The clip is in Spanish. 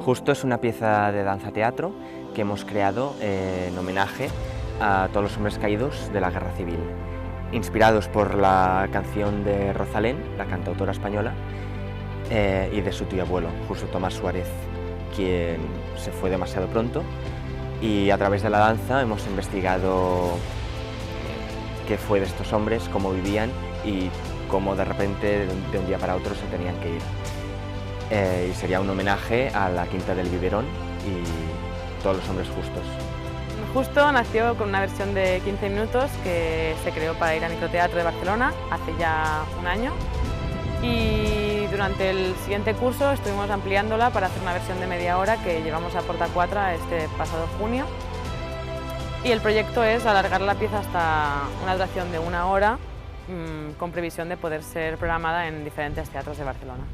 Justo es una pieza de danza-teatro que hemos creado en homenaje a todos los hombres caídos de la Guerra Civil, inspirados por la canción de Rosalén, la cantautora española, y de su tío abuelo, Justo Tomás Suárez, quien se fue demasiado pronto, y a través de la danza hemos investigado qué fue de estos hombres, cómo vivían y cómo de repente de un día para otro se tenían que ir. Y sería un homenaje a la Quinta del Biberón y todos los hombres justos. Justo nació con una versión de 15 minutos que se creó para ir al Microteatro de Barcelona hace ya un año, y durante el siguiente curso estuvimos ampliándola para hacer una versión de media hora que llevamos a Porta 4 este pasado junio, y el proyecto es alargar la pieza hasta una duración de 1 hora con previsión de poder ser programada en diferentes teatros de Barcelona.